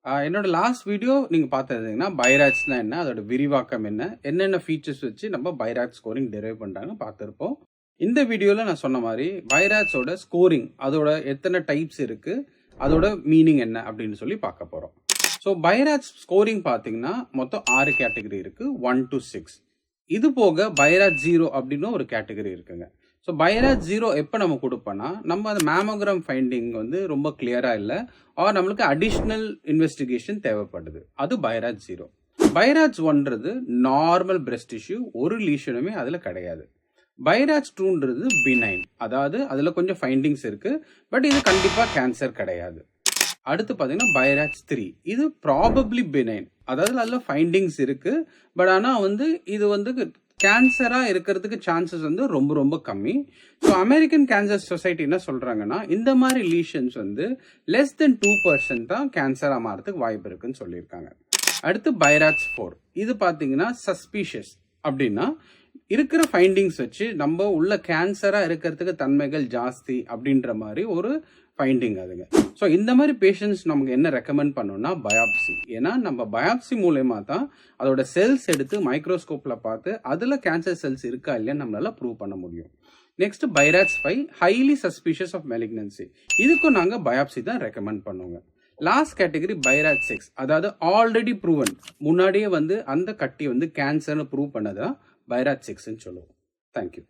என்னோட last video நீங்க பார்த்ததுங்கன்னா, பைராட்ஸ்னா என்ன? அதோட விரிவாக்கம் என்ன? என்னென்ன ஃபீச்சர்ஸ் வச்சு நம்ம பைராட் ஸ்கோரிங் டெரைவ் பண்றாங்கன்னு பார்த்திருப்போம். இந்த வீடியோல நான் சொன்ன மாரி பைராட்ஸோட ஸ்கோரிங் அதோட எத்தன டைப்ஸ் இருக்கு? அதோட மீனிங் என்ன? அப்படின்னு சொல்லி பார்க்க போறோம். ஸோ பைராட்ஸ் ஸ்கோரிங் பார்த்தீங்கன்னா, மொத்தம் 6 கேட்டகரி இருக்கு. 1 to 6. இது போக பைராட் 0 அப்படின்னு ஒரு கேட்டகரி இருக்குங்க. ஸோ பைராட் 0 எப்போ நம்ம கொடுப்போம்னா, நம்ம அந்த மேமோகிராம் ஃபைண்டிங் வந்து ரொம்ப கிளியரா இல்ல. ஆர் நம்மளுக்கு அடிஷ்னல் இன்வெஸ்டிகேஷன் தேவைப்படுது. அது பைராட் 0. பைராட்ஸ் 1ன்றது நார்மல் பிரெஸ்ட் டிஷ்யூ. ஒரு லீஷனுமே அதுல கிடையாது. பைராட்ஸ் 2ன்றது பினைன். அதாவது அதுல கொஞ்சம் ஃபைண்டிங்ஸ் இருக்கு. பட் இது கண்டிப்பா கேன்சர் கிடையாது. அடுத்து பார்த்தீங்கன்னா பைராட்ஸ் 3. இது ப்ராபப்ளி பினைன். அதாவது அதுல ஃபைண்டிங்ஸ் இருக்கு. பட் ஆனா வந்து இது வந்து கேன்சரா இருக்கிறதுக்கு சான்சஸ் வந்து ரொம்ப ரொம்ப கம்மி. ஸோ அமெரிக்கன் கேன்சர் சொசைட்டி என்ன சொல்றாங்கன்னா, இந்த மாதிரி லீஷன்ஸ் வந்து லெஸ் தென் 2% தான் கேன்சரா மாறதுக்கு வாய்ப்பு இருக்குன்னு சொல்லியிருக்காங்க. அடுத்து பைராட்ஸ் 4. இது பார்த்தீங்கன்னா சஸ்பீஷியஸ். அப்படின்னா இருக்கிற ஃபைண்டிங்ஸ் வச்சு நம்ம உள்ள கேன்சரா இருக்கிறதுக்கு தன்மைகள் ஜாஸ்தி அப்படின்ற மாதிரி ஒரு ஃபைண்டிங் அதுங்க. ஸோ இந்த மாதிரி பேஷண்ட்ஸ் நமக்கு என்ன ரெக்கமெண்ட் பண்ணோம்னா பயாப்சி. ஏன்னா நம்ம பயாப்சி மூலயமா தான் அதோட செல்ஸ் எடுத்து மைக்ரோஸ்கோப்ல பார்த்து அதுல கேன்சர் செல்ஸ் இருக்கா இல்லையா நம்மளால ப்ரூவ் பண்ண முடியும். Next BIRADS 5 highly suspicious of malignancy. இதுக்கும் நாங்கள் பயாப்சி தான் ரெக்கமெண்ட் பண்ணுவோங்க. Last category BIRAD 6. அதாவது ஆல்ரெடி ப்ரூவன், முன்னாடியே வந்து அந்த கட்டி வந்து கேன்சர்னு ப்ரூவ் பண்ணதான் பைராட் 6ன்னு சொல்லுவோம். தேங்க்யூ.